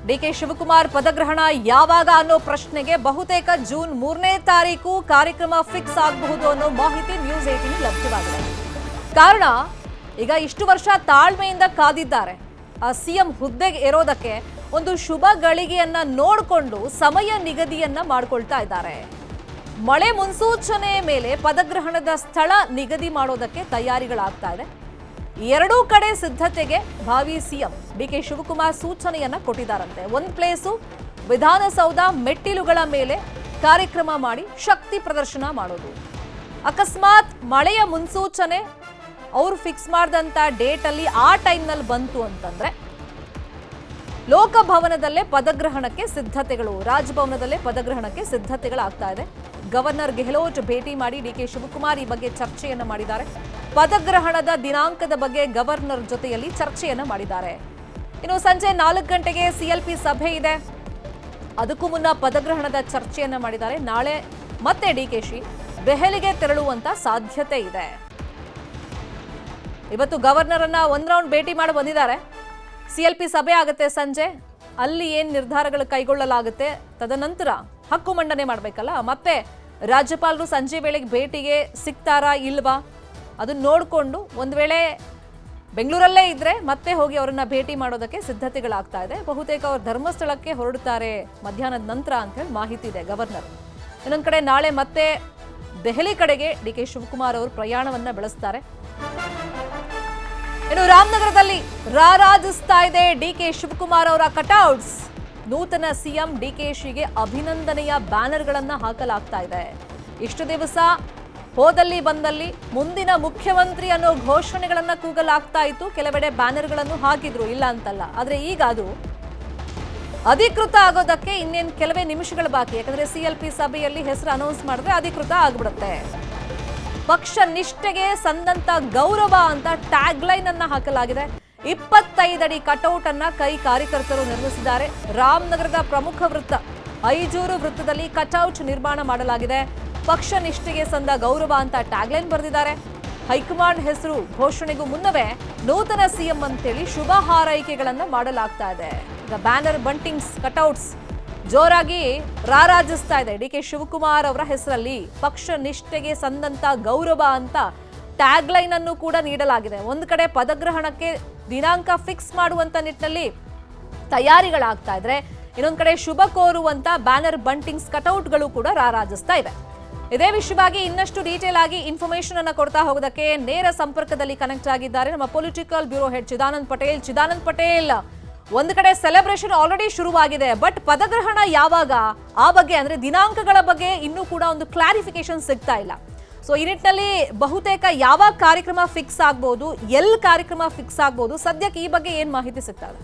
DK Shivakumar ಪದಗ್ರಹಣ ಯಾವಾಗ ಅನ್ನೋ ಪ್ರಶ್ನೆಗೆ ಬಹುತೇಕ ಜೂನ್ 3ನೇ ತಾರೀಕು ಕಾರ್ಯಕ್ರಮ ಫಿಕ್ಸ್ ಆಗಬಹುದು ಅನ್ನೋ ಮಾಹಿತಿ ನ್ಯೂಸ್ 18 ಲಭ್ಯವಾಗಿದೆ. ಕಾರಣ ಈಗ ಇಷ್ಟು ವರ್ಷ ತಾಳ್ಮೆಯಿಂದ ಕಾದಿದ್ದಾರೆ. ಸಿಎಂ ಹುದ್ದೆಗೆ ಏರೋದಕ್ಕೆ ಒಂದು ಶುಭ ಗಳಿಗೆಯನ್ನ ನೋಡಿಕೊಂಡು ಸಮಯ ನಿಗದಿಯನ್ನ ಮಾಡಿಕೊಳ್ತಾ ಇದ್ದಾರೆ. ಮಳೆ ಮುನ್ಸೂಚನೆ ಮೇಲೆ ಪದಗ್ರಹಣದ ಸ್ಥಳ ನಿಗದಿ ಮಾಡೋದಕ್ಕೆ ತಯಾರಿಗಳಾಗ್ತಾ ಇದೆ. ಎರಡೂ ಕಡೆ ಸಿದ್ಧತೆಗೆ ಭಾವಿ ಸಿಎಂ ಡಿಕೆ ಶಿವಕುಮಾರ್ ಸೂಚನೆಯನ್ನ ಕೊಟ್ಟಿದ್ದಾರಂತೆ. ಒಂದು ಪ್ಲೇಸು ವಿಧಾನಸೌಧ ಮೆಟ್ಟಿಲುಗಳ ಮೇಲೆ ಕಾರ್ಯಕ್ರಮ ಮಾಡಿ ಶಕ್ತಿ ಪ್ರದರ್ಶನ ಮಾಡೋದು. ಅಕಸ್ಮಾತ್ ಮಳೆಯ ಮುನ್ಸೂಚನೆ ಅವರು ಫಿಕ್ಸ್ ಮಾಡಿದಂತ ಡೇಟ್ ಅಲ್ಲಿ ಆ ಟೈಮ್ನಲ್ಲಿ ಬಂತು ಅಂತಂದ್ರೆ ಲೋಕಭವನದಲ್ಲೇ ಪದಗ್ರಹಣಕ್ಕೆ ಸಿದ್ಧತೆಗಳು, ರಾಜಭವನದಲ್ಲೇ ಪದಗ್ರಹಣಕ್ಕೆ ಸಿದ್ಧತೆಗಳಾಗ್ತಾ ಇದೆ. ಗವರ್ನರ್ ಗೆಹ್ಲೋಟ್ ಭೇಟಿ ಮಾಡಿ ಡಿಕೆ ಶಿವಕುಮಾರ್ ಈ ಬಗ್ಗೆ ಚರ್ಚೆಯನ್ನ ಮಾಡಿದ್ದಾರೆ. ಪದಗ್ರಹಣದ ದಿನಾಂಕದ ಬಗ್ಗೆ ಗವರ್ನರ್ ಜೊತೆಯಲ್ಲಿ ಚರ್ಚೆಯನ್ನ ಮಾಡಿದ್ದಾರೆ. ಇನ್ನು ಸಂಜೆ 4 ಗಂಟೆಗೆ ಸಿಎಲ್ಪಿ ಸಭೆ ಇದೆ. ಅದಕ್ಕೂ ಮುನ್ನ ಪದಗ್ರಹಣದ ಚರ್ಚೆಯನ್ನ ಮಾಡಿದ್ದಾರೆ. ನಾಳೆ ಮತ್ತೆ ಡಿಕೆಶಿ ದೆಹಲಿಗೆ ತೆರಳುವಂತ ಸಾಧ್ಯತೆ ಇದೆ. ಇವತ್ತು ಗವರ್ನರ್ ಅನ್ನ ಒಂದ್ ರೌಂಡ್ ಭೇಟಿ ಮಾಡಿ ಬಂದಿದ್ದಾರೆ. ಸಿಎಲ್ಪಿ ಸಭೆ ಆಗುತ್ತೆ ಸಂಜೆ. ಅಲ್ಲಿ ಏನ್ ನಿರ್ಧಾರಗಳು ಕೈಗೊಳ್ಳಲಾಗುತ್ತೆ, ತದನಂತರ ಹಕ್ಕು ಮಂಡನೆ ಮಾಡಬೇಕಲ್ಲ, ಮತ್ತೆ ರಾಜ್ಯಪಾಲರು ಸಂಜೆ ವೇಳೆಗೆ ಭೇಟಿಗೆ ಸಿಗ್ತಾರಾ ಇಲ್ವಾ ಅದನ್ನ ನೋಡಿಕೊಂಡು ಒಂದ್ ವೇಳೆ ಬೆಂಗಳೂರಲ್ಲೇ ಇದ್ರೆ ಮತ್ತೆ ಹೋಗಿ ಅವರನ್ನ ಭೇಟಿ ಮಾಡೋದಕ್ಕೆ ಸಿದ್ಧತೆಗಳಾಗ್ತಾ ಇದೆ. ಬಹುತೇಕ ಅವರು ಧರ್ಮಸ್ಥಳಕ್ಕೆ ಹೊರಡುತ್ತಾರೆ ಮಧ್ಯಾಹ್ನದ ನಂತರ ಅಂತ ಹೇಳಿ ಮಾಹಿತಿ ಇದೆ ಗವರ್ನರ್. ಇನ್ನೊಂದ್ ಕಡೆ ನಾಳೆ ಮತ್ತೆ ದೆಹಲಿ ಕಡೆಗೆ ಡಿಕೆ ಶಿವಕುಮಾರ್ ಅವರು ಪ್ರಯಾಣವನ್ನ ಬೆಳೆಸ್ತಾರೆ. ಇನ್ನು ರಾಮನಗರದಲ್ಲಿ ರಾರಾಜಿಸ್ತಾ ಇದೆ ಡಿಕೆ ಶಿವಕುಮಾರ್ ಅವರ ಕಟೌಟ್ಸ್. ನೂತನ ಸಿಎಂ ಡಿಕೆಶಿಗೆ ಅಭಿನಂದನೆಯ ಬ್ಯಾನರ್ಗಳನ್ನ ಹಾಕಲಾಗ್ತಾ ಇದೆ. ಇಷ್ಟು ದಿವಸ ಹೋದಲ್ಲಿ ಬಂದಲ್ಲಿ ಮುಂದಿನ ಮುಖ್ಯಮಂತ್ರಿ ಅನ್ನೋ ಘೋಷಣೆಗಳನ್ನ ಕೂಗಲಾಗ್ತಾ ಇತ್ತು. ಕೆಲವೆಡೆ ಬ್ಯಾನರ್ಗಳನ್ನು ಹಾಕಿದ್ರು, ಇಲ್ಲ ಅಂತಲ್ಲ. ಆದ್ರೆ ಈಗ ಅದು ಅಧಿಕೃತ ಆಗೋದಕ್ಕೆ ಇನ್ನೇನು ಕೆಲವೇ ನಿಮಿಷಗಳು ಬಾಕಿ. ಯಾಕಂದ್ರೆ ಸಿಎಲ್ಪಿ ಸಭೆಯಲ್ಲಿ ಹೆಸರು ಅನೌನ್ಸ್ ಮಾಡಿದ್ರೆ ಅಧಿಕೃತ ಆಗ್ಬಿಡುತ್ತೆ. ಪಕ್ಷ ನಿಷ್ಠೆಗೆ ಸಂದಂತ ಗೌರವ ಅಂತ ಟ್ಯಾಗ್ ಲೈನ್ ಅನ್ನ ಹಾಕಲಾಗಿದೆ. 25 ಅಡಿ ಕಟೌಟ್ ಅನ್ನ ಕೈ ಕಾರ್ಯಕರ್ತರು ನಿರ್ಮಿಸಿದ್ದಾರೆ. ರಾಮನಗರದ ಪ್ರಮುಖ ವೃತ್ತ ಐಜೂರು ವೃತ್ತದಲ್ಲಿ ಕಟೌಟ್ ನಿರ್ಮಾಣ ಮಾಡಲಾಗಿದೆ. ಪಕ್ಷ ನಿಷ್ಠೆಗೆ ಸಂದ ಗೌರವ ಅಂತ ಟ್ಯಾಗ್ ಲೈನ್ ಬರೆದಿದ್ದಾರೆ. ಹೈಕಮಾಂಡ್ ಹೆಸರು ಘೋಷಣೆಗೂ ಮುನ್ನವೇ ನೂತನ ಸಿಎಂ ಅಂತೇಳಿ ಶುಭ ಹಾರೈಕೆಗಳನ್ನ ಮಾಡಲಾಗ್ತಾ ಇದೆ. ಈಗ ಬ್ಯಾನರ್ ಬಂಟಿಂಗ್ಸ್ ಕಟೌಟ್ಸ್ ಜೋರಾಗಿ ರಾರಾಜಿಸ್ತಾ ಇದೆ. ಡಿಕೆ ಶಿವಕುಮಾರ್ ಅವರ ಹೆಸರಲ್ಲಿ ಪಕ್ಷ ನಿಷ್ಠೆಗೆ ಸಂದಂತ ಗೌರವ ಅಂತ ಟ್ಯಾಗ್ ಲೈನ್ ಅನ್ನು ಕೂಡ ನೀಡಲಾಗಿದೆ. ಒಂದು ಕಡೆ ಪದಗ್ರಹಣಕ್ಕೆ ದಿನಾಂಕ ಫಿಕ್ಸ್ ಮಾಡುವಂತ ನಿಟ್ಟಿನಲ್ಲಿ ತಯಾರಿಗಳಾಗ್ತಾ ಇದ್ರೆ, ಇನ್ನೊಂದು ಕಡೆ ಶುಭ ಕೋರುವಂತ ಬ್ಯಾನರ್ ಬಂಟಿಂಗ್ಸ್ ಕಟೌಟ್ಗಳು ಕೂಡ ರಾರಾಜಿಸ್ತಾ ಇದೆ. ಇದೇ ವಿಷಯವಾಗಿ ಇನ್ನಷ್ಟು ಡೀಟೇಲ್ ಆಗಿ ಇನ್ಫಾರ್ಮೇಶನ್ ಅನ್ನ ಕೊಡ್ತಾ ಹೋಗೋದಕ್ಕೆ ನೇರ ಸಂಪರ್ಕದಲ್ಲಿ ಕನೆಕ್ಟ್ ಆಗಿದ್ದಾರೆ ನಮ್ಮ political bureau head Chidanand Patel. Chidanand Patel, ಒಂದು ಕಡೆ ಸೆಲೆಬ್ರೇಷನ್ ಆಲ್ರೆಡಿ ಶುರುವಾಗಿದೆ, ಬಟ್ ಪದಗ್ರಹಣ ಯಾವಾಗ ಆ ಬಗ್ಗೆ ಅಂದ್ರೆ ದಿನಾಂಕಗಳ ಬಗ್ಗೆ ಇನ್ನೂ ಕೂಡ ಒಂದು ಕ್ಲಾರಿಫಿಕೇಶನ್ ಸಿಗ್ತಾ ಇಲ್ಲ. ಸೊ ಈ ನಿಟ್ಟಿನಲ್ಲಿ ಬಹುತೇಕ ಯಾವಾಗ ಕಾರ್ಯಕ್ರಮ ಫಿಕ್ಸ್ ಆಗ್ಬೋದು, ಎಲ್ಲಿ ಕಾರ್ಯಕ್ರಮ ಫಿಕ್ಸ್ ಆಗ್ಬೋದು, ಸದ್ಯಕ್ಕೆ ಈ ಬಗ್ಗೆ ಏನ್ ಮಾಹಿತಿ ಸಿಗ್ತಾ ಇದೆ?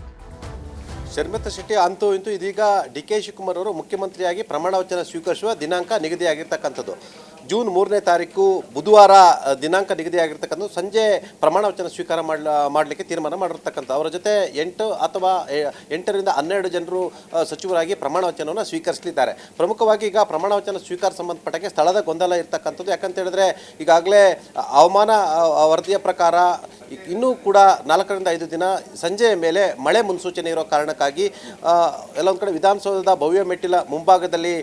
ಶರ್ಮಿತಾ ಶೆಟ್ಟಿ, ಅಂತೂ ಇಂತೂ ಇದೀಗ ಡಿಕೆ ಶಿವಕುಮಾರ್ ಅವರು ಮುಖ್ಯಮಂತ್ರಿಯಾಗಿ ಪ್ರಮಾಣ ವಚನ ಸ್ವೀಕರಿಸುವ ದಿನಾಂಕ ನಿಗದಿಯಾಗಿರ್ತಕ್ಕಂಥದ್ದು. ಜೂನ್ 3ನೇ ತಾರೀಕು ಬುಧವಾರ ದಿನಾಂಕ ನಿಗದಿಯಾಗಿರ್ತಕ್ಕಂಥದ್ದು. ಸಂಜೆ ಪ್ರಮಾಣ ವಚನ ಸ್ವೀಕಾರ ಮಾಡಲಿಕ್ಕೆ ತೀರ್ಮಾನ ಮಾಡಿರ್ತಕ್ಕಂಥ. ಅವರ ಜೊತೆ 8 ಅಥವಾ 8ರಿಂದ 12 ಜನರು ಸಚಿವರಾಗಿ ಪ್ರಮಾಣ ವಚನವನ್ನು ಸ್ವೀಕರಿಸಲಿದ್ದಾರೆ. ಪ್ರಮುಖವಾಗಿ ಈಗ ಪ್ರಮಾಣ ವಚನ ಸ್ವೀಕಾರ ಸಂಬಂಧಪಟ್ಟಕ್ಕೆ ಸ್ಥಳದ ಗೊಂದಲ ಇರ್ತಕ್ಕಂಥದ್ದು. ಯಾಕಂತ ಹೇಳಿದ್ರೆ ಈಗಾಗಲೇ ಹವಾಮಾನ ವರದಿಯ ಪ್ರಕಾರ ಇನ್ನೂ ಕೂಡ 4ರಿಂದ 5 ದಿನ ಸಂಜೆಯ ಮೇಲೆ ಮಳೆ ಮುನ್ಸೂಚನೆ ಇರೋ ಕಾರಣಕ್ಕಾಗಿ ಎಲ್ಲೊಂದು ಕಡೆ ವಿಧಾನಸೌಧದ ಭವ್ಯ ಮೆಟ್ಟಿಲ ಮುಂಭಾಗದಲ್ಲಿ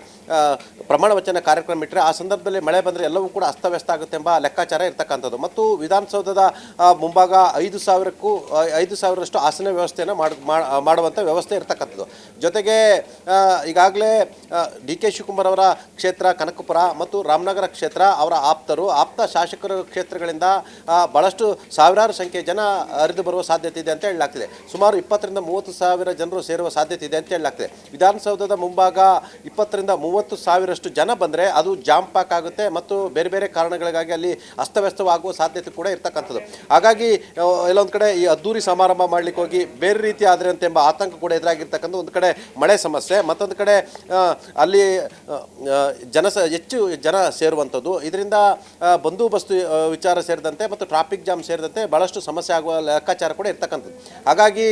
ಪ್ರಮಾಣ ವಚನ ಕಾರ್ಯಕ್ರಮ ಇಟ್ಟರೆ ಆ ಸಂದರ್ಭದಲ್ಲಿ ಮಳೆ ಬಂದರೆ ಎಲ್ಲವೂ ಕೂಡ ಅಸ್ತವ್ಯಸ್ತ ಆಗುತ್ತೆ ಎಂಬ ಲೆಕ್ಕಾಚಾರ ಇರ್ತಕ್ಕಂಥದ್ದು. ಮತ್ತು ವಿಧಾನಸೌಧದ ಮುಂಭಾಗ 5,000ರಷ್ಟು ಆಸನ ವ್ಯವಸ್ಥೆಯನ್ನು ಮಾಡುವಂಥ ವ್ಯವಸ್ಥೆ ಇರ್ತಕ್ಕಂಥದ್ದು. ಜೊತೆಗೆ ಈಗಾಗಲೇ ಡಿ ಕೆ ಶಿವಕುಮಾರ್ ಅವರ ಕ್ಷೇತ್ರ ಕನಕಪುರ ಮತ್ತು ರಾಮನಗರ ಕ್ಷೇತ್ರ ಅವರ ಆಪ್ತ ಶಾಸಕರ ಕ್ಷೇತ್ರಗಳಿಂದ ಭಾಳಷ್ಟು ಸಾವಿರಾರು ಸಂಖ್ಯೆ ಜನ ಹರಿದು ಬರುವ ಸಾಧ್ಯತೆ ಇದೆ ಅಂತ ಹೇಳಲಾಗ್ತಿದೆ. ಸುಮಾರು 20ರಿಂದ 30 ಸಾವಿರ ಜನರು ಸೇರುವ ಸಾಧ್ಯತೆ ಇದೆ ಅಂತ ಹೇಳಲಾಗ್ತಿದೆ. ವಿಧಾನಸೌಧದ ಮುಂಭಾಗ 20ರಿಂದ 30 ಸಾವಿರಷ್ಟು ಜನ ಬಂದರೆ ಅದು ಜಾಮ್ ಪ್ಯಾಕ್ ಆಗುತ್ತೆ ಮತ್ತು ಬೇರೆ ಬೇರೆ ಕಾರಣಗಳಿಗಾಗಿ ಅಲ್ಲಿ ಅಸ್ತವ್ಯಸ್ತವಾಗುವ ಸಾಧ್ಯತೆ ಕೂಡ ಇರ್ತಕ್ಕಂಥದ್ದು. ಹಾಗಾಗಿ ಎಲ್ಲೊಂದು ಕಡೆ ಈ ಅದ್ದೂರಿ ಸಮಾರಂಭ ಮಾಡಲಿಕ್ಕೆ ಹೋಗಿ ಬೇರೆ ರೀತಿ ಆದರೆ ಅಂತ ಎಂಬ ಆತಂಕ ಕೂಡ ಎದುರಾಗಿರ್ತಕ್ಕಂಥ. ಒಂದು ಕಡೆ ಮಳೆ ಸಮಸ್ಯೆ, ಮತ್ತೊಂದು ಕಡೆ ಅಲ್ಲಿ ಹೆಚ್ಚು ಜನ ಸೇರುವಂಥದ್ದು. ಇದರಿಂದ ಬಂದೋಬಸ್ತು ವಿಚಾರ ಸೇರಿದಂತೆ ಮತ್ತು ಟ್ರಾಫಿಕ್ ಜಾಮ್ ಸೇರಿದಂತೆ ಭಾಳಷ್ಟು ಸಮಸ್ಯೆ ಆಗುವ ಲೆಕ್ಕಾಚಾರ ಕೂಡ ಇರ್ತಕ್ಕಂಥದ್ದು. ಹಾಗಾಗಿ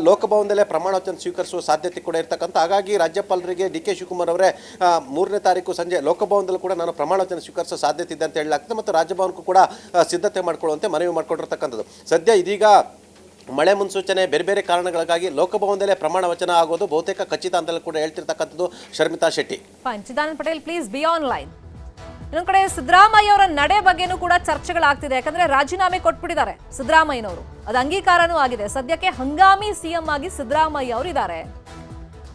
ಲೋಕಭವನದಲ್ಲೇ ಪ್ರಮಾಣ ವಚನ ಸ್ವೀಕರಿಸುವ ಸಾಧ್ಯತೆ ಕೂಡ ಇರ್ತಕ್ಕಂಥ. ಹಾಗಾಗಿ ರಾಜ್ಯಪಾಲರಿಗೆ ಡಿ ಕೆ ಶಿವಕುಮಾರ್ ಅವರೇ 3ನೇ ತಾರೀಕು ಸಂಜೆ ಲೋಕಭವನದಲ್ಲೂ ಕೂಡ ನಾನು ಪ್ರಮಾಣ ವಚನ ಸ್ವೀಕರಿಸೋ ಸಾಧ್ಯತೆ ಇದೆ ಅಂತ ಹೇಳಲಾಗ್ತದೆ. ಮತ್ತು ರಾಜಭವನಕ್ಕೂ ಕೂಡ ಸಿದ್ಧತೆ ಮಾಡ್ಕೊಳ್ಳುವಂತೆ ಮನವಿ ಮಾಡಿಕೊಂಡಿರ್ತಕ್ಕಂಥದ್ದು. ಸದ್ಯ ಇದೀಗ ಮಳೆ ಮುನ್ಸೂಚನೆ ಬೇರೆ ಬೇರೆ ಕಾರಣಗಳಿಗಾಗಿ ಲೋಕಭವನದಲ್ಲೇ ಪ್ರಮಾಣ ವಚನ ಆಗೋದು ಬಹುತೇಕ ಖಚಿತ ಅಂತಲೂ ಕೂಡ ಹೇಳ್ತಿರ್ತಕ್ಕಂಥದ್ದು Sharmita Shetty. Chidananda Patel please be online. ಇನ್ನೊಂದ್ ಕಡೆ ಸಿದ್ದರಾಮಯ್ಯ ಅವರ ನಡೆ ಬಗ್ಗೆನೂ ಕೂಡ ಚರ್ಚೆಗಳಾಗ್ತಿದೆ. ಯಾಕಂದ್ರೆ ರಾಜೀನಾಮೆ ಕೊಟ್ಬಿಟ್ಟಿದ್ದಾರೆ ಸಿದ್ದರಾಮಯ್ಯನವರು, ಅದು ಅಂಗೀಕಾರನೂ ಆಗಿದೆ. ಸದ್ಯಕ್ಕೆ ಹಂಗಾಮಿ ಸಿಎಂ ಆಗಿ ಸಿದ್ದರಾಮಯ್ಯ ಅವರು ಇದ್ದಾರೆ.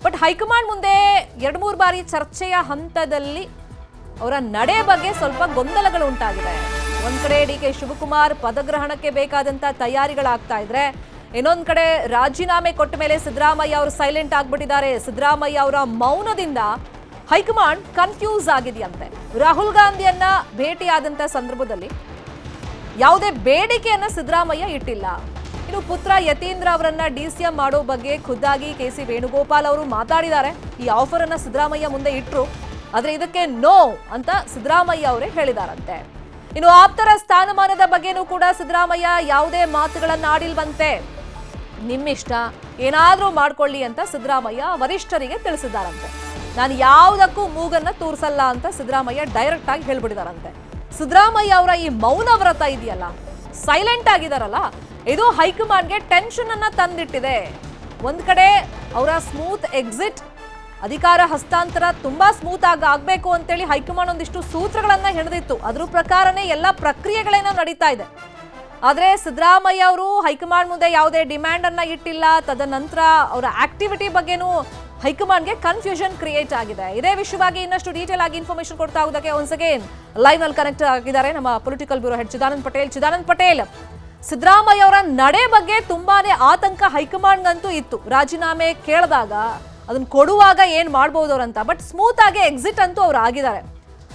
ಬಟ್ ಹೈಕಮಾಂಡ್ ಮುಂದೆ 2-3 ಬಾರಿ ಚರ್ಚೆಯ ಹಂತದಲ್ಲಿ ಅವರ ನಡೆ ಬಗ್ಗೆ ಸ್ವಲ್ಪ ಗೊಂದಲಗಳು ಉಂಟಾಗಿದೆ. ಒಂದ್ ಕಡೆ ಡಿ ಕೆ ಶಿವಕುಮಾರ್ ಪದಗ್ರಹಣಕ್ಕೆ ಬೇಕಾದಂತ ತಯಾರಿಗಳಾಗ್ತಾ ಇದ್ರೆ, ಇನ್ನೊಂದ್ ಕಡೆ ರಾಜೀನಾಮೆ ಕೊಟ್ಟ ಮೇಲೆ ಸಿದ್ದರಾಮಯ್ಯ ಅವರು ಸೈಲೆಂಟ್ ಆಗ್ಬಿಟ್ಟಿದ್ದಾರೆ. ಸಿದ್ದರಾಮಯ್ಯ ಅವರ ಮೌನದಿಂದ ಹೈಕಮಾಂಡ್ ಕನ್ಫ್ಯೂಸ್ ಆಗಿದೆಯಂತೆ. ರಾಹುಲ್ ಗಾಂಧಿಯನ್ನ ಭೇಟಿಯಾದಂತ ಸಂದರ್ಭದಲ್ಲಿ ಯಾವುದೇ ಬೇಡಿಕೆಯನ್ನ ಸಿದ್ದರಾಮಯ್ಯ ಇಟ್ಟಿಲ್ಲ. ಇನ್ನು ಪುತ್ರ ಯತೀಂದ್ರ ಅವರನ್ನ ಡಿಸಿಎಂ ಮಾಡೋ ಬಗ್ಗೆ ಖುದ್ದಾಗಿ ಕೆ.ಸಿ. ವೇಣುಗೋಪಾಲ್ ಅವರು ಮಾತಾಡಿದ್ದಾರೆ. ಈ ಆಫರ್ ಅನ್ನ ಸಿದ್ದರಾಮಯ್ಯ ಮುಂದೆ ಇಟ್ರು, ಆದ್ರೆ ಇದಕ್ಕೆ ನೋ ಅಂತ ಸಿದ್ದರಾಮಯ್ಯ ಅವರೇ ಹೇಳಿದಾರಂತೆ. ಇನ್ನು ಆಪ್ತರ ಸ್ಥಾನಮಾನದ ಬಗ್ಗೆನೂ ಕೂಡ ಸಿದ್ದರಾಮಯ್ಯ ಯಾವುದೇ ಮಾತುಗಳನ್ನ ಆಡಿಲ್ವಂತೆ. ನಿಮ್ಮಿಷ್ಟ, ಏನಾದ್ರೂ ಮಾಡ್ಕೊಳ್ಳಿ ಅಂತ ಸಿದ್ದರಾಮಯ್ಯ ವರಿಷ್ಠರಿಗೆ ತಿಳಿಸಿದ್ದಾರಂತೆ. ನಾನು ಯಾವುದಕ್ಕೂ ಮೂಗನ್ನ ತೂರಿಸಲ್ಲ ಅಂತ ಸಿದ್ದರಾಮಯ್ಯ ಡೈರೆಕ್ಟ್ ಆಗಿ ಹೇಳ್ಬಿಟ್ಟಿದಾರಂತೆ. ಸಿದ್ದರಾಮಯ್ಯ ಅವರ ಈ ಮೌನ ವ್ರತ ಇದೆಯಲ್ಲ, ಸೈಲೆಂಟ್ ಆಗಿದಾರಲ್ಲ, ಇದು ಹೈಕಮಾಂಡ್ಗೆ ಟೆನ್ಷನ್ ಅನ್ನ ತಂದಿಟ್ಟಿದೆ. ಒಂದ್ ಕಡೆ ಅವರ ಸ್ಮೂತ್ ಎಕ್ಸಿಟ್, ಅಧಿಕಾರ ಹಸ್ತಾಂತರ ತುಂಬಾ ಸ್ಮೂತ್ ಆಗಿ ಆಗ್ಬೇಕು ಅಂತೇಳಿ ಹೈಕಮಾಂಡ್ ಒಂದಿಷ್ಟು ಸೂತ್ರಗಳನ್ನ ಹಿಡಿದಿತ್ತು. ಅದ್ರ ಪ್ರಕಾರನೇ ಎಲ್ಲ ಪ್ರಕ್ರಿಯೆಗಳೇನೋ ನಡೀತಾ ಇದೆ. ಆದ್ರೆ ಸಿದ್ದರಾಮಯ್ಯ ಅವರು ಹೈಕಮಾಂಡ್ ಮುಂದೆ ಯಾವುದೇ ಡಿಮ್ಯಾಂಡ್ ಅನ್ನ ಇಟ್ಟಿಲ್ಲ. ತದನಂತರ ಅವರ ಆಕ್ಟಿವಿಟಿ ಬಗ್ಗೆನೂ ಹೈಕಮಾಂಡ್ಗೆ ಕನ್ಫ್ಯೂಷನ್ ಕ್ರಿಯೇಟ್ ಆಗಿದೆ. ಇದೇ ವಿಷಯವಾಗಿ ಇನ್ನಷ್ಟು ಡೀಟೇಲ್ ಆಗಿ ಇನ್ಫಾರ್ಮೇಶನ್ ಕೊಡ್ತಾ ಹೋಗೋದಕ್ಕೆ ಒನ್ಸ್ ಅಗೇನ್ ಲೈವ್ ನಲ್ಲಿ ಕನೆಕ್ಟ್ ಆಗಿದ್ದಾರೆ ನಮ್ಮ political bureau head Chidananda Patel. Chidananda Patel, Siddaramaiah ಅವರ ನಡೆ ಬಗ್ಗೆ ತುಂಬಾನೇ ಆತಂಕ ಹೈಕಮಾಂಡ್ಗಂತೂ ಇತ್ತು. ರಾಜೀನಾಮೆ ಕೇಳಿದಾಗ ಅದನ್ನ ಕೊಡುವಾಗ ಏನ್ ಮಾಡ್ಬೋದು ಅವ್ರಂತ, ಬಟ್ ಸ್ಮೂತ್ ಆಗಿ ಎಕ್ಸಿಟ್ ಅಂತೂ ಅವ್ರು ಆಗಿದ್ದಾರೆ.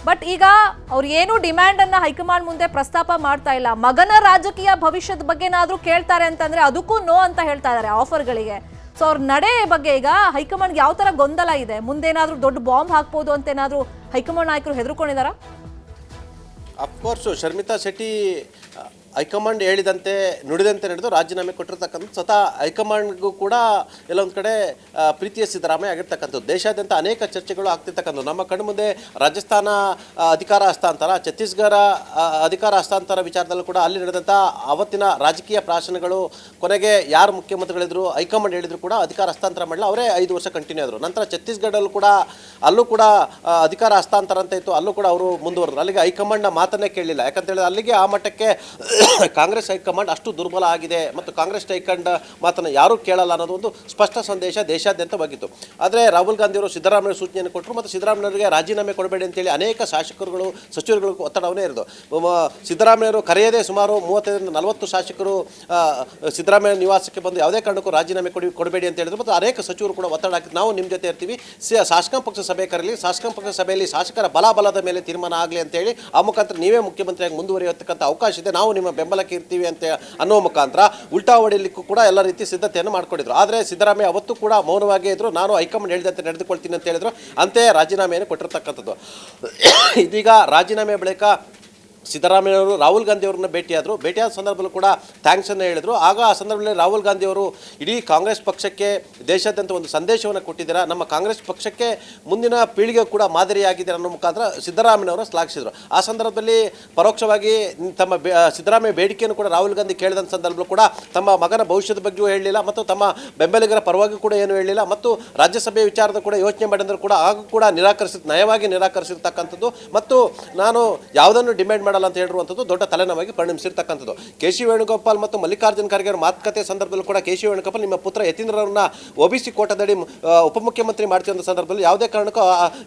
ಬಟ್ ಈಗ ಅವ್ರು ಏನೂ ಡಿಮ್ಯಾಂಡ್ ಅನ್ನ ಹೈಕಮಾಂಡ್ ಮುಂದೆ ಪ್ರಸ್ತಾಪ ಮಾಡ್ತಾ ಇಲ್ಲ. ಮಗನ ರಾಜಕೀಯ ಭವಿಷ್ಯದ ಬಗ್ಗೆನಾದ್ರೂ ಕೇಳ್ತಾರೆ ಅಂತಂದ್ರೆ ಅದಕ್ಕೂ ನೋ ಅಂತ ಹೇಳ್ತಾ ಇದ್ದಾರೆ ಆಫರ್ಗಳಿಗೆ. ಸೊ ಅವ್ರ ನಡೆ ಬಗ್ಗೆ ಈಗ ಹೈಕಮಾಂಡ್ ಯಾವ ತರ ಗೊಂದಲ ಇದೆ, ಮುಂದೇನಾದ್ರೂ ದೊಡ್ಡ ಬಾಂಬ್ ಹಾಕ್ಬೋದು ಅಂತ ಏನಾದ್ರೂ ಹೈಕಮಾಂಡ್ ನಾಯಕರು ಹೆದರ್ಕೊಂಡಿದಾರ? ಅಫ್ಕೋರ್ಸ್ ಶರ್ಮಿತಾ ಶೆಟ್ಟಿ ಹೈಕಮಾಂಡ್ ಹೇಳಿದಂತೆ ನುಡಿದಂತೆ ನಡೆದು ರಾಜೀನಾಮೆ ಕೊಟ್ಟಿರ್ತಕ್ಕಂಥದ್ದು ಸ್ವತಃ ಹೈಕಮಾಂಡ್ಗೂ ಕೂಡ ಎಲ್ಲೊಂದು ಕಡೆ ಪ್ರೀತಿಯ ಸಿದ್ದರಾಮಯ್ಯ ಆಗಿರ್ತಕ್ಕಂಥದ್ದು. ದೇಶಾದ್ಯಂತ ಅನೇಕ ಚರ್ಚೆಗಳು ಆಗ್ತಿರ್ತಕ್ಕಂಥದ್ದು. ನಮ್ಮ ಕಣ್ಣು ಮುಂದೆ ರಾಜಸ್ಥಾನ ಅಧಿಕಾರ ಹಸ್ತಾಂತರ, ಛತ್ತೀಸ್ಗಢ ಅಧಿಕಾರ ಹಸ್ತಾಂತರ ವಿಚಾರದಲ್ಲೂ ಕೂಡ ಅಲ್ಲಿ ನಡೆದಂಥ ಅವತ್ತಿನ ರಾಜಕೀಯ ಪ್ರಾಶನಗಳು, ಕೊನೆಗೆ ಯಾರು ಮುಖ್ಯಮಂತ್ರಿಗಳಿದ್ರು ಹೈಕಮಾಂಡ್ ಹೇಳಿದ್ರು ಕೂಡ ಅಧಿಕಾರ ಹಸ್ತಾಂತರ ಮಾಡಲ್ಲ, ಅವರೇ 5 ವರ್ಷ ಕಂಟಿನ್ಯೂ ಆದರು. ನಂತರ ಛತ್ತೀಸ್ಗಢಲ್ಲೂ ಕೂಡ ಅಲ್ಲೂ ಕೂಡ ಅಧಿಕಾರ ಹಸ್ತಾಂತರ ಅಂತ ಇತ್ತು, ಅಲ್ಲೂ ಕೂಡ ಅವರು ಮುಂದುವರೆದ್ರು. ಅಲ್ಲಿಗೆ ಹೈಕಮಾಂಡ್ನ ಮಾತನ್ನೇ ಕೇಳಲಿಲ್ಲ. ಯಾಕಂತೇಳಿದ್ರೆ ಅಲ್ಲಿಗೆ ಆ ಮಟ್ಟಕ್ಕೆ ಕಾಂಗ್ರೆಸ್ ಹೈಕಮಾಂಡ್ ಅಷ್ಟು ದುರ್ಬಲ ಆಗಿದೆ ಮತ್ತು ಕಾಂಗ್ರೆಸ್ ಹೈಕಮಾಂಡ್ ಮಾತನ್ನು ಯಾರೂ ಕೇಳಲ್ಲ ಅನ್ನೋದು ಒಂದು ಸ್ಪಷ್ಟ ಸಂದೇಶ ದೇಶಾದ್ಯಂತ ಹೋಗಿತ್ತು. ಆದರೆ ರಾಹುಲ್ ಗಾಂಧಿ ಅವರು ಸಿದ್ದರಾಮಯ್ಯ ಸೂಚನೆಯನ್ನು ಕೊಟ್ಟರು ಮತ್ತು ಸಿದ್ದರಾಮಯ್ಯರಿಗೆ ರಾಜೀನಾಮೆ ಕೊಡಬೇಡಿ ಅಂತೇಳಿ ಅನೇಕ ಶಾಸಕರುಗಳು ಸಚಿವರುಗಳು ಒತ್ತಡವನ್ನೇ ಇರೋದು. ಸಿದ್ದರಾಮಯ್ಯವರು ಕರೆಯದೇ ಸುಮಾರು 35-40 ಶಾಸಕರು ಸಿದ್ದರಾಮಯ್ಯ ನಿವಾಸಕ್ಕೆ ಬಂದು ಯಾವುದೇ ಕಾರಣಕ್ಕೂ ರಾಜೀನಾಮೆ ಕೊಡಬೇಡಿ ಅಂತ ಹೇಳಿದ್ರು ಮತ್ತು ಅನೇಕ ಸಚಿವರು ಕೂಡ ಒತ್ತಡ ಹಾಕಿ ನಾವು ನಿಮ್ಮ ಜೊತೆ ಇರ್ತೀವಿ, ಶಾಸಕಾಂಗ ಪಕ್ಷ ಸಭೆ ಕರೀಲಿ, ಶಾಸಕಾಂಗ ಪಕ್ಷ ಸಭೆಯಲ್ಲಿ ಶಾಸಕರ ಬಲದ ಮೇಲೆ ತೀರ್ಮಾನ ಆಗಲಿ ಅಂತೇಳಿ ಆ ಮುಖಾಂತರ ನೀವೇ ಮುಖ್ಯಮಂತ್ರಿಯಾಗಿ ಮುಂದುವರಿಯತಕ್ಕಂಥ ಅವಕಾಶ ಇದೆ, ನಾವು ನಿಮ್ಮ ಬೆಂಬಲಕ್ಕೆ ಇರ್ತೀವಿ ಅಂತ ಅನ್ನೋ ಮುಖಾಂತರ ಉಲ್ಟಾ ಹೊಡೆಯಲಿಕ್ಕೂ ಕೂಡ ಎಲ್ಲ ರೀತಿ ಸಿದ್ಧತೆಯನ್ನು ಮಾಡ್ಕೊಂಡಿದ್ರು. ಆದರೆ ಸಿದ್ದರಾಮಯ್ಯ ಅವತ್ತು ಕೂಡ ಮೌನವಾಗೇ ಇದ್ರು. ನಾನು ಹೈಕಮಾಂಡ್ ಹೇಳಿದಂತೆ ನಡೆದುಕೊಳ್ತೀನಿ ಅಂತ ಹೇಳಿದ್ರು. ಅಂತೆಯೇ ರಾಜೀನಾಮೆಯನ್ನು ಕೊಟ್ಟಿರ್ತಕ್ಕಂಥದ್ದು. ಇದೀಗ ರಾಜೀನಾಮೆ ಬಳಿಕ ಸಿದ್ದರಾಮಯ್ಯವರು ರಾಹುಲ್ ಗಾಂಧಿ ಅವರನ್ನ ಭೇಟಿಯಾದ ಸಂದರ್ಭದಲ್ಲೂ ಕೂಡ ಥ್ಯಾಂಕ್ಸ್ ಅನ್ನು ಹೇಳಿದರು. ಆಗ ಆ ಸಂದರ್ಭದಲ್ಲಿ ರಾಹುಲ್ ಗಾಂಧಿ ಅವರು ಇಡೀ ಕಾಂಗ್ರೆಸ್ ಪಕ್ಷಕ್ಕೆ ದೇಶಾದ್ಯಂತ ಒಂದು ಸಂದೇಶವನ್ನು ಕೊಟ್ಟಿದ್ದೀರಾ, ನಮ್ಮ ಕಾಂಗ್ರೆಸ್ ಪಕ್ಷಕ್ಕೆ ಮುಂದಿನ ಪೀಳಿಗೆ ಕೂಡ ಮಾದರಿಯಾಗಿದ್ದೀರಾ ಅನ್ನೋ ಮುಖಾಂತರ ಸಿದ್ದರಾಮಯ್ಯವರು ಶ್ಲಾಘಿಸಿದರು. ಆ ಸಂದರ್ಭದಲ್ಲಿ ಪರೋಕ್ಷವಾಗಿ ತಮ್ಮ ಸಿದ್ದರಾಮಯ್ಯ ಬೇಡಿಕೆಯನ್ನು ಕೂಡ ರಾಹುಲ್ ಗಾಂಧಿ ಕೇಳಿದಂಥ ಸಂದರ್ಭದಲ್ಲೂ ಕೂಡ ತಮ್ಮ ಮಗನ ಭವಿಷ್ಯದ ಬಗ್ಗೆಯೂ ಹೇಳಲಿಲ್ಲ ಮತ್ತು ತಮ್ಮ ಬೆಂಬಲಿಗರ ಪರವಾಗಿ ಕೂಡ ಏನೂ ಹೇಳಲಿಲ್ಲ ಮತ್ತು ರಾಜ್ಯಸಭೆ ವಿಚಾರದ ಕೂಡ ಯೋಚನೆ ಮಾಡಿದ್ರು ಕೂಡ ಆಗ ಕೂಡ ನಯವಾಗಿ ನಿರಾಕರಿಸಿರ್ತಕ್ಕಂಥದ್ದು ಮತ್ತು ನಾನು ಯಾವುದನ್ನು ಡಿಮ್ಯಾಂಡ್ ಮಾಡಲ್ಲ ಅಂತ ಹೇಳಿರುವಂಥದ್ದು ದೊಡ್ಡ ತಲೆನೋವಾಗಿ ಪರಿಣಮಿಸಿರ್ತಕ್ಕಂಥದ್ದು. ಕೆ.ಸಿ. ವೇಣುಗೋಪಾಲ್ ಮತ್ತು ಮಲ್ಲಿಕಾರ್ಜುನ್ ಖರ್ಗೆ ಮಾತುಕತೆ ಸಂದರ್ಭದಲ್ಲೂ ಕೂಡ ಕೆ.ಸಿ. ವೇಣುಗೋಪಾಲ್ ನಿಮ್ಮ ಪುತ್ರ ಯತೀಂದ್ರರನ್ನ OBC ಕೋಟಾದಡಿ ಉಪಮುಖ್ಯಮಂತ್ರಿ ಮಾಡ್ತಿರೋ ಸಂದರ್ಭದಲ್ಲಿ ಯಾವುದೇ ಕಾರಣಕ್ಕೂ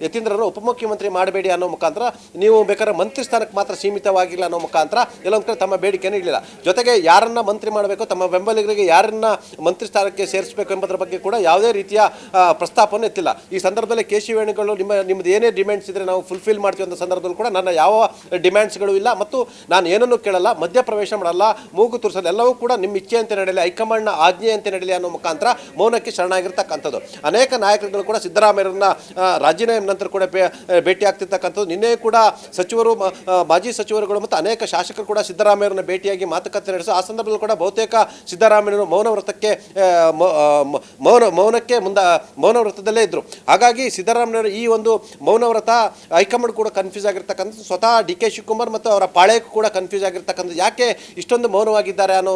ಯತೀಂದ್ರರನ್ನು ಉಪಮುಖ್ಯಮಂತ್ರಿ ಮಾಡಬೇಡಿ ಅನ್ನೋ ಮುಖಾಂತರ, ನೀವು ಬೇಕಾದ್ರೆ ಮಂತ್ರಿ ಸ್ಥಾನಕ್ಕೆ ಮಾತ್ರ ಸೀಮಿತವಾಗಿಲ್ಲ ಅನ್ನೋ ಮುಖಾಂತರ ಎಲ್ಲೊಂದು ಕಡೆ ತಮ್ಮ ಬೇಡಿಕೆಯನ್ನು ಇಡಲಿಲ್ಲ. ಜೊತೆಗೆ ಯಾರನ್ನ ಮಂತ್ರಿ ಮಾಡಬೇಕು, ತಮ್ಮ ಬೆಂಬಲಿಗರಿಗೆ ಯಾರನ್ನ ಮಂತ್ರಿ ಸ್ಥಾನಕ್ಕೆ ಸೇರಿಸಬೇಕು ಎಂಬುದರ ಬಗ್ಗೆ ಕೂಡ ಯಾವುದೇ ರೀತಿಯ ಪ್ರಸ್ತಾಪವನ್ನು ಎತ್ತಿಲ್ಲ. ಈ ಸಂದರ್ಭದಲ್ಲಿ ಕೆ.ಸಿ. ವೇಣುಗೋಪಾಲ್ ನಿಮ್ಮದು ಏನೇ ಡಿಮ್ಯಾಂಡ್ಸ್ ಇದ್ರೆ ನಾವು ಫುಲ್ಫಿಲ್ ಮಾಡ್ತೀವಿ ಅನ್ನೋ ಸಂದರ್ಭದಲ್ಲಿ ಕೂಡ ನನ್ನ ಯಾವ ಡಿಮ್ಯಾಂಡ್ಸ್ಗಳು ಇಲ್ಲ ಮತ್ತು ನಾನು ಏನನ್ನೂ ಕೇಳಲ್ಲ, ಮಧ್ಯಪ್ರವೇಶ ಮಾಡಲ್ಲ, ಮೂಗು ತುರಿಸಲ್ಲ, ಎಲ್ಲವೂ ಕೂಡ ನಿಮ್ಮ ಇಚ್ಛೆ ಅಂತ ನಡೆಯಲಿ, ಹೈಕಮಾಂಡ್ನ ಆಜ್ಞೆ ಅಂತ ನಡೆಯಲಿ ಅನ್ನೋ ಮುಖಾಂತರ ಮೌನಕ್ಕೆ ಶರಣಾಗಿರ್ತಕ್ಕಂಥದ್ದು. ಅನೇಕ ನಾಯಕರುಗಳು ಕೂಡ ಸಿದ್ದರಾಮಯ್ಯರನ್ನ ರಾಜೀನಾಮೆ ನಂತರ ಕೂಡ ಭೇಟಿ ಆಗ್ತಿರ್ತಕ್ಕಂಥದ್ದು. ನಿನ್ನೆ ಕೂಡ ಸಚಿವರು, ಮಾಜಿ ಸಚಿವರುಗಳು ಮತ್ತು ಅನೇಕ ಶಾಸಕರು ಕೂಡ ಸಿದ್ದರಾಮಯ್ಯರನ್ನ ಭೇಟಿಯಾಗಿ ಮಾತುಕತೆ ನಡೆಸಿ ಆ ಸಂದರ್ಭದಲ್ಲಿ ಕೂಡ ಬಹುತೇಕ ಸಿದ್ದರಾಮಯ್ಯರು ಮೌನ ವ್ರತದಲ್ಲೇ ಇದ್ದರು. ಹಾಗಾಗಿ ಸಿದ್ದರಾಮಯ್ಯರು ಈ ಒಂದು ಮೌನ ವ್ರತ ಹೈಕಮಾಂಡ್ ಕೂಡ ಕನ್ಫ್ಯೂಸ್ ಆಗಿರ್ತಕ್ಕಂಥದ್ದು. ಸ್ವತಃ ಡಿ ಕೆ ಶಿವಕುಮಾರ್ ಮತ್ತು ಮತ್ತು ಅವರ ಪಾಳೆಯಕ್ಕೂ ಕೂಡ ಕನ್ಫ್ಯೂಸ್ ಆಗಿರ್ತಕ್ಕಂಥದ್ದು. ಯಾಕೆ ಇಷ್ಟೊಂದು ಮೌನವಾಗಿದ್ದಾರೆ ಅನ್ನೋ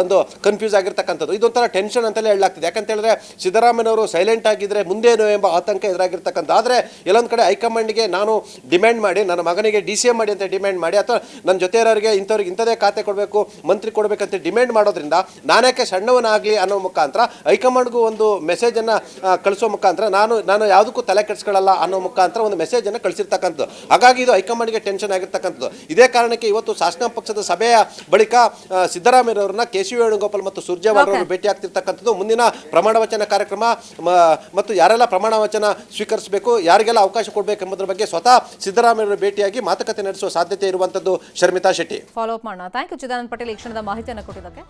ಒಂದು ಕನ್ಫ್ಯೂಸ್ ಆಗಿರ್ತಕ್ಕಂಥದ್ದು. ಇದೊಂಥರ ಟೆನ್ಷನ್ ಅಂತಲೇ ಹೇಳಲಾಗ್ತದೆ. ಯಾಕಂತ ಹೇಳಿದ್ರೆ ಸಿದ್ದರಾಮಯ್ಯನವರು ಸೈಲೆಂಟ್ ಆಗಿದ್ರೆ ಮುಂದೇನು ಎಂಬ ಆತಂಕ ಎದುರಾಗಿರ್ತಕ್ಕಂಥ. ಆದರೆ ಎಲ್ಲೊಂದು ಕಡೆ ಹೈಕಮಾಂಡ್ಗೆ ನಾನು ಡಿಮ್ಯಾಂಡ್ ಮಾಡಿ ನನ್ನ ಮಗನಿಗೆ DCM ಮಾಡಿ ಅಂತ ಡಿಮ್ಯಾಂಡ್ ಮಾಡಿ, ಅಥವಾ ನನ್ನ ಜೊತೆ ಇರೋರಿಗೆ ಇಂಥವ್ರಿಗೆ ಇಂಥದೇ ಖಾತೆ ಕೊಡಬೇಕು, ಮಂತ್ರಿ ಕೊಡಬೇಕಂತ ಡಿಮ್ಯಾಂಡ್ ಮಾಡೋದ್ರಿಂದ ನಾನ್ಯಾಕೆ ಸಣ್ಣವನಾಗಲಿ ಅನ್ನೋ ಮುಖಾಂತರ ಹೈಕಮಾಂಡ್ಗೂ ಒಂದು ಮೆಸೇಜನ್ನು ಕಳಿಸೋ ಮುಖಾಂತರ ನಾನು ಯಾವುದಕ್ಕೂ ತಲೆ ಕೆಡಿಸ್ಕೊಳ್ಳಲ್ಲ ಅನ್ನೋ ಮುಖಾಂತರ ಒಂದು ಮೆಸೇಜನ್ನು ಕಳಿಸಿರ್ತಕ್ಕಂಥದ್ದು. ಹಾಗಾಗಿ ಇದು ಹೈಕಮಾಂಡ್ಗೆ ಟೆನ್ಷನ್ ಆಗಿರ್ತಕ್ಕಂಥದ್ದು. ಇದೇ ಕಾರಣಕ್ಕೆ ಇವತ್ತು ಶಾಸಕಾಂಗ ಪಕ್ಷದ ಸಭೆಯ ಬಳಿಕ ಸಿದ್ದರಾಮಯ್ಯನವರನ್ನ KC ವೇಣುಗೋಪಾಲ್ ಮತ್ತು ಸುರ್ಜೇವಾಲಾ ಅವರು ಭೇಟಿ ಆಗ್ತಿರ್ತಕ್ಕಂಥದ್ದು. ಮುಂದಿನ ಪ್ರಮಾಣ ವಚನ ಕಾರ್ಯಕ್ರಮ ಮತ್ತು ಯಾರೆಲ್ಲ ಪ್ರಮಾಣ ವಚನ ಸ್ವೀಕರಿಸಬೇಕು, ಯಾರಿಗೆಲ್ಲ ಅವಕಾಶ ಕೊಡಬೇಕು ಎಂಬುದರ ಬಗ್ಗೆ ಸ್ವತಃ ಸಿದ್ದರಾಮಯ್ಯವರು ಭೇಟಿಯಾಗಿ ಮಾತುಕತೆ ನಡೆಸುವ ಸಾಧ್ಯತೆ ಇರುವಂತದ್ದು. ಶರ್ಮಿತಾ ಶೆಟ್ಟಿ, ಫಾಲೋ ಅಪ್ ಮಾಡೋಣ. ಥ್ಯಾಂಕ್ ಯು ಚಿದಾನಂದ್ ಪಟೇಲ್ ಈ ಕ್ಷಣದ ಮಾಹಿತಿಯನ್ನು ಕೊಟ್ಟಿದ್ದಕ್ಕೆ.